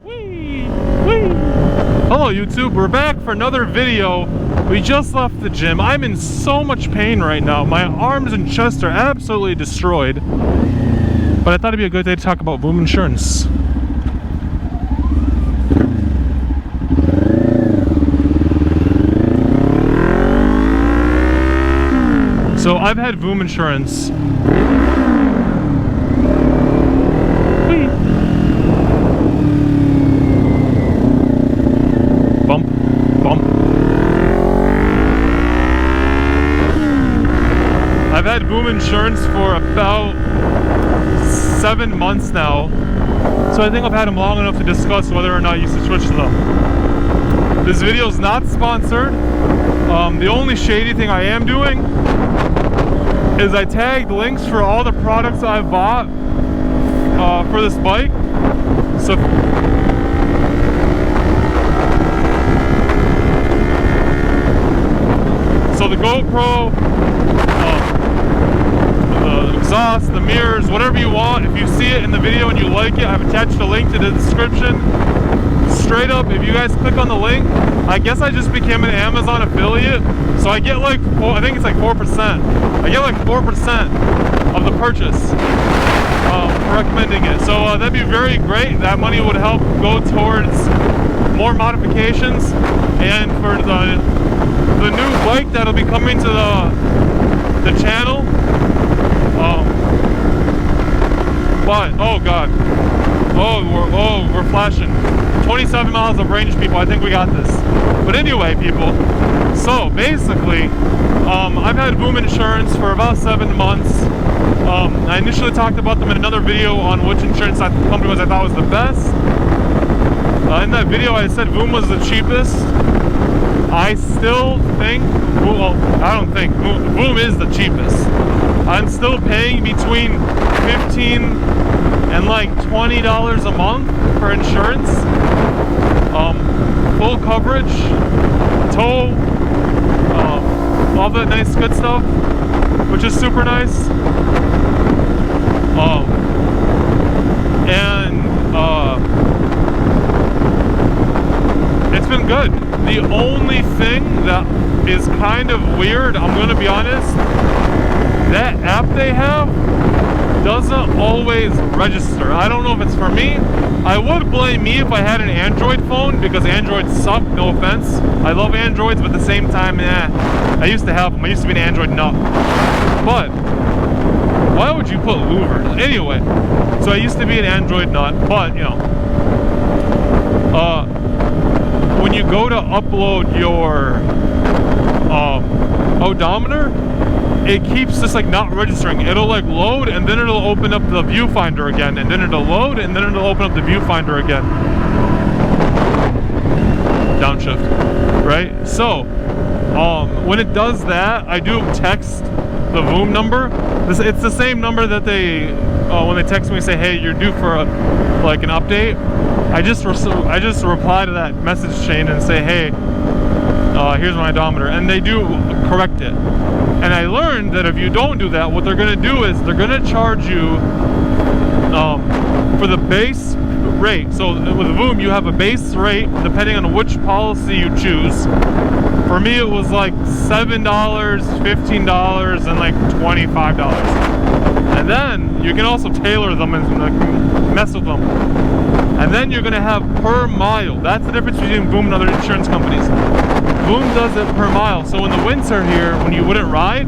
Whee! Whee! Hello YouTube, we're back for another video. We just left the gym. I'm in so much pain right now. My arms and chest are absolutely destroyed. But I thought it'd be a good day to talk about VOOM insurance. So I've had VOOM insurance. Whee! Bump, bump. I've had VOOM insurance for about 7 months now. So I think I've had them long enough to discuss whether or not you should switch to them. This video is not sponsored. The only shady thing I am doing is I tagged links for all the products I've bought for this bike. So the GoPro, the exhaust, the mirrors, whatever you want. If you see it in the video and you like it, I've attached a link to the description. Straight up, if you guys click on the link, I guess I just became an Amazon affiliate, so I get like, I think it's like 4%. I get like 4% of the purchase for recommending it. So that'd be very great. That money would help go towards more modifications and for the new bike that'll be coming to the channel. But oh god, we're flashing. 27 miles of range, people. I think we got this. But anyway, people, so basically I've had VOOM insurance for about 7 months. I initially talked about them in another video on which insurance company I thought was the best. In that video I said VOOM was the cheapest. I still think, well, I don't think, VOOM is the cheapest. I'm still paying between $15 and like $20 a month for insurance. Full coverage, tow, all that nice good stuff, which is super nice. It's been good. The only thing that is kind of weird, I'm gonna be honest, that app they have doesn't always register. I don't know if it's for me. I would blame me if I had an Android phone, because Androids suck, no offense. I love Androids, but at the same time, I used to have them. I used to be an Android nut. But why would you put louvers? Anyway, so I used to be an Android nut, but you know, when you go to upload your odometer, it keeps just like not registering. It'll like load and then it'll open up the viewfinder again, and then it'll load and then it'll open up the viewfinder again. Downshift, right? So when it does that, I do text the VOOM number. It's the same number that they when they text me, say, hey, you're due for like an update. I just reply to that message chain and say, hey, here's my odometer, and they do correct it. And I learned that if you don't do that, what they're going to do is they're going to charge you for the base rate. So with VOOM, you have a base rate depending on which policy you choose. For me, it was like $7, $15, and like $25. And then you can also tailor them and like mess with them. And then you're going to have per mile. That's the difference between VOOM and other insurance companies. VOOM does it per mile. So in the winter here, when you wouldn't ride,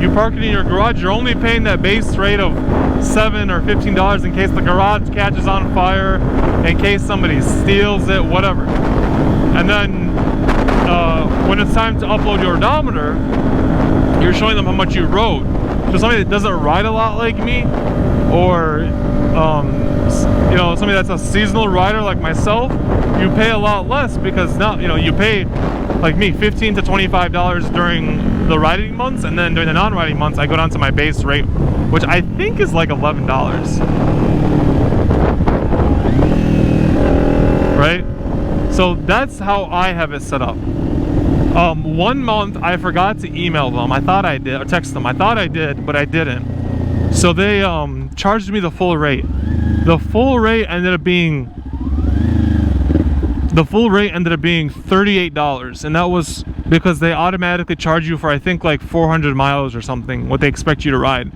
you park it in your garage, you're only paying that base rate of $7 or $15 in case the garage catches on fire, in case somebody steals it, whatever. And then when it's time to upload your odometer, you're showing them how much you rode. So somebody that doesn't ride a lot like me, or you know, somebody that's a seasonal rider like myself, you pay a lot less, because now, you know, you pay, like me, $15 to $25 during the riding months, and then during the non-riding months I go down to my base rate, which I think is like $11. Right? So that's how I have it set up. 1 month I forgot to email them. I thought I did, or text them. I thought I did, but I didn't. So they charged me the full rate. The full rate ended up being The full rate ended up being $38, and that was because they automatically charge you for, I think, like 400 miles or something, what they expect you to ride.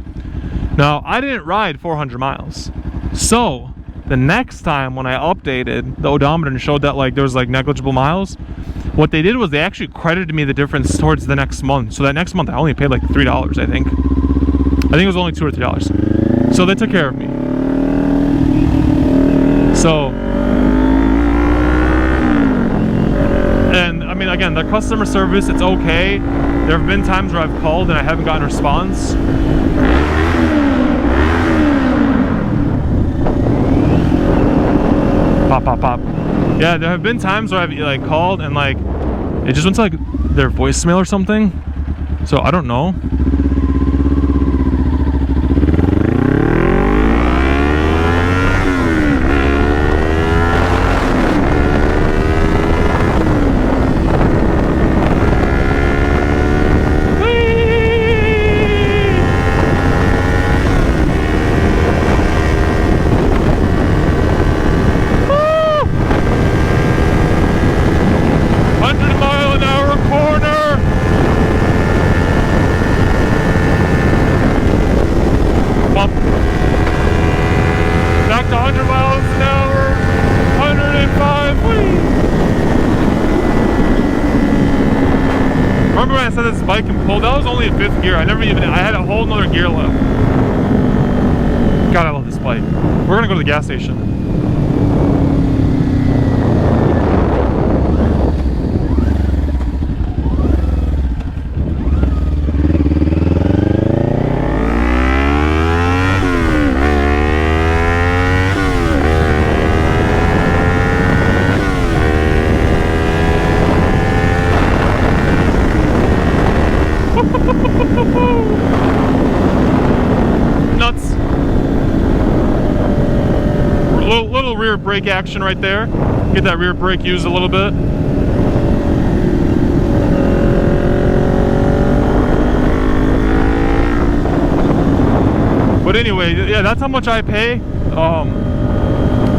Now, I didn't ride 400 miles. So, the next time when I updated the odometer and showed that like there was like negligible miles, what they did was they actually credited me the difference towards the next month. So that next month I only paid like $3, I think. I think it was only $2 or $3. So they took care of me. So, and I mean, again, their customer service, it's okay. There have been times where I've called and I haven't gotten a response. Pop, pop, pop. Yeah, there have been times where I've like called and like it just went to like their voicemail or something. So I don't know. Remember when I said this bike can pull? That was only in 5th gear. I had a whole nother gear left. God, I love this bike. We're gonna go to the gas station. Nuts. Little rear brake action right there. Get that rear brake used a little bit. But anyway, yeah, that's how much I pay.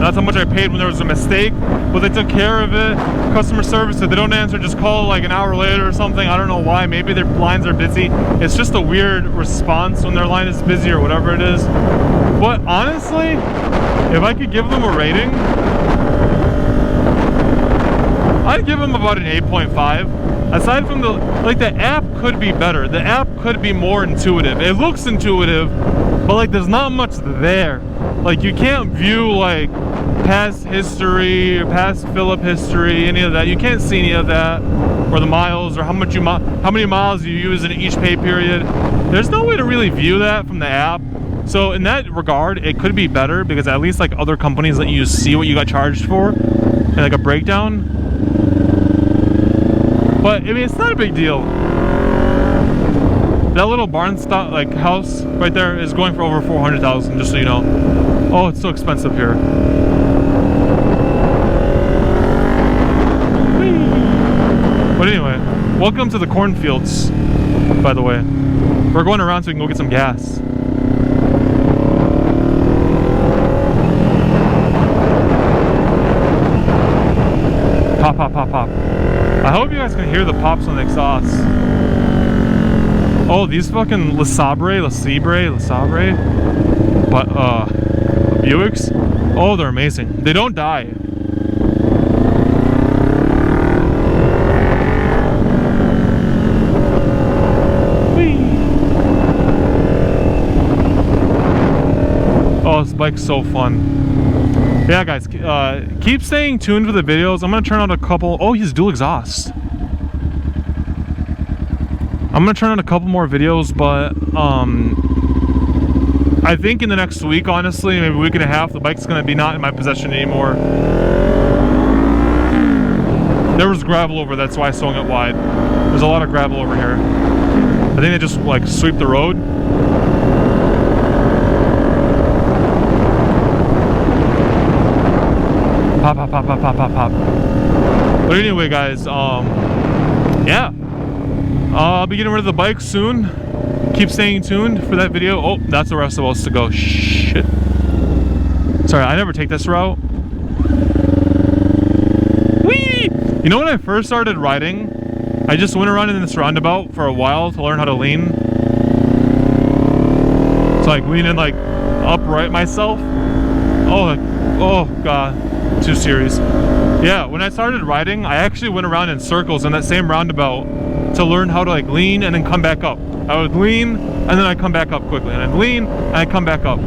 That's how much I paid when there was a mistake, but they took care of it. Customer service, if they don't answer, just call like an hour later or something. I don't know why. Maybe their lines are busy. It's just a weird response when their line is busy or whatever it is. But honestly, if I could give them a rating, I'd give them about an 8.5. Aside from the app could be better. The app could be more intuitive. It looks intuitive, but like there's not much there. Like you can't view like past history or past fill-up history, any of that. You can't see any of that, or the miles, or how many miles you use in each pay period. There's no way to really view that from the app. So in that regard, it could be better because at least like other companies let you see what you got charged for and like a breakdown. But I mean, it's not a big deal. That little barn stock like house right there is going for over 400,000, just so you know. Oh, it's so expensive here. Whee! But anyway, welcome to the cornfields, by the way. We're going around so we can go get some gas. Pop, pop, pop, pop. I hope you guys can hear the pops on the exhaust. Oh, these fucking Le Sabre, but Buicks, oh, they're amazing. They don't die. Whee! Oh, this bike's so fun. Yeah, guys, keep staying tuned for the videos. I'm gonna turn on a couple. Oh, he's dual exhaust. I'm gonna turn on a couple more videos, but I think in the next week, honestly, maybe a week and a half, the bike's gonna be not in my possession anymore. There was gravel over, that's why I swung it wide. There's a lot of gravel over here. I think they just like sweep the road. Pop, pop, pop, pop, pop, pop, pop. But anyway, guys, yeah. I'll be getting rid of the bike soon. Keep staying tuned for that video. Oh, that's where I'm supposed to go. Shit. Sorry, I never take this route. Whee! You know, when I first started riding, I just went around in this roundabout for a while to learn how to lean. So like lean and like upright myself. Oh god, too serious. Yeah, when I started riding, I actually went around in circles in that same roundabout to learn how to like lean and then come back up. I would lean and then I'd come back up quickly, and I'd lean and I'd come back up.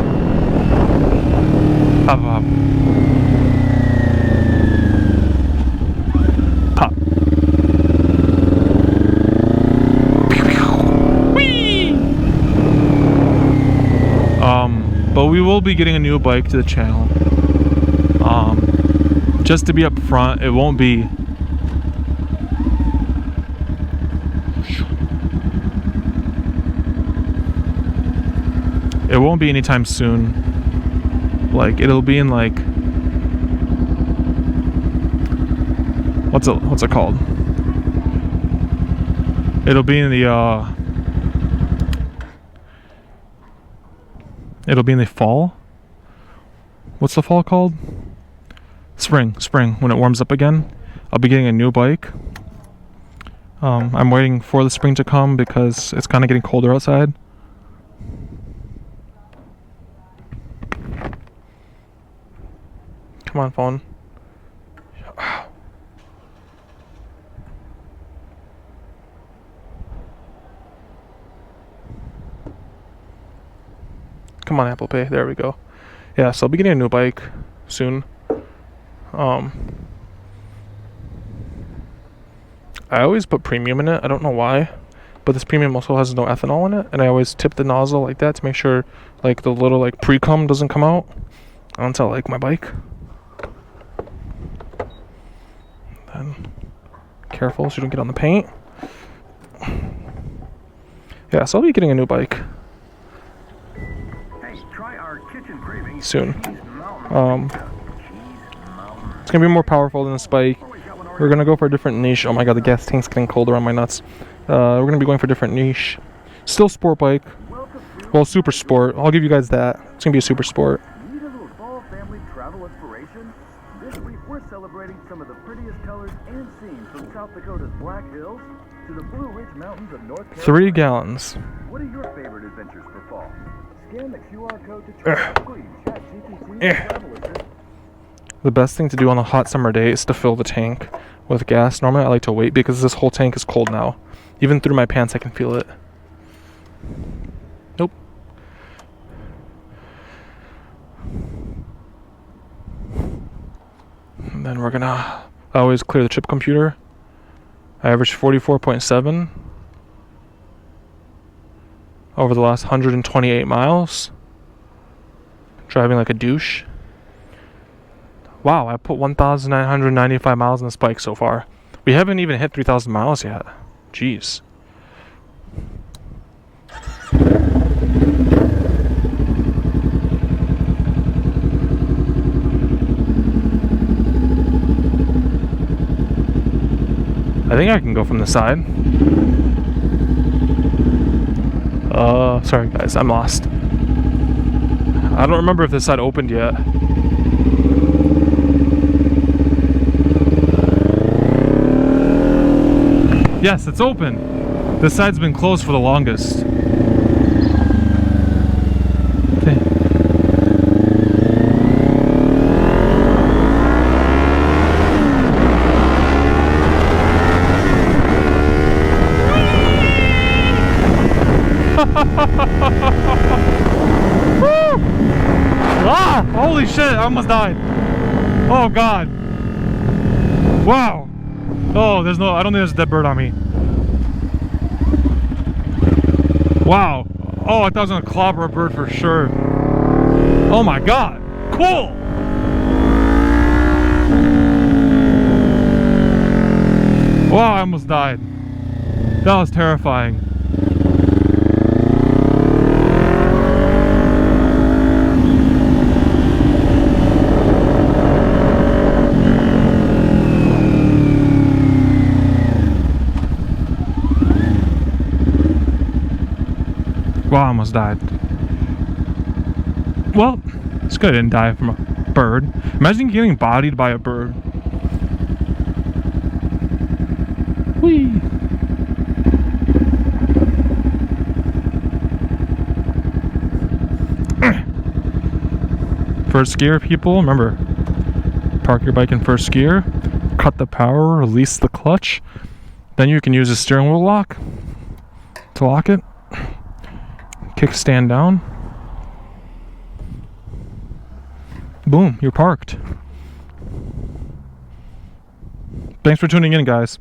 Hop, hop. Pop. Whee! But we will be getting a new bike to the channel. Just to be up front, it won't be anytime soon. Like, it'll be in like, what's it called? It'll be in the fall. What's the fall called? Spring, when it warms up again. I'll be getting a new bike. I'm waiting for the spring to come because it's kind of getting colder outside. Come on, phone. Come on, Apple Pay. There we go. Yeah, so I'll be getting a new bike soon. I always put premium in it. I don't know why, but this premium also has no ethanol in it, and I always tip the nozzle like that to make sure like the little like pre-cum doesn't come out onto like my bike. Then careful so you don't get on the paint. Yeah, so I'll be getting a new bike soon. It's gonna be more powerful than this bike. We're gonna go for a different niche. Oh my god, the gas tank's getting colder on my nuts. We're gonna be going for a different niche. Still sport bike. Well, super sport. I'll give you guys that. It's gonna be a super sport. Need a little fall family travel inspiration? This week we're celebrating some of the prettiest colors and scenes from South Dakota's Black Hills to the Blue Ridge Mountains of North Carolina. 3 gallons. What are your favorite adventures for fall? Scan the QR code to try ChatGPT Travel Assist. The best thing to do on a hot summer day is to fill the tank with gas. Normally I like to wait because this whole tank is cold now. Even through my pants I can feel it. Nope. And then we're gonna always clear the chip computer. I averaged 44.7 over the last 128 miles. Driving like a douche. Wow, I put 1,995 miles on this bike so far. We haven't even hit 3,000 miles yet. Jeez. I think I can go from the side. Sorry guys, I'm lost. I don't remember if this side opened yet. Yes, it's open. This side's been closed for the longest. Okay. Ah! Holy shit, I almost died. Oh god. Wow. Oh, I don't think there's a dead bird on me. Wow. Oh, I thought I was gonna clobber a bird for sure. Oh my god. Cool. Wow, I almost died. That was terrifying. Wow, I almost died. Well, it's good I didn't die from a bird. Imagine getting bodied by a bird. Whee! First gear, people, remember, park your bike in first gear, cut the power, release the clutch, then you can use the steering wheel lock to lock it, kickstand down, boom, you're parked. Thanks for tuning in, guys.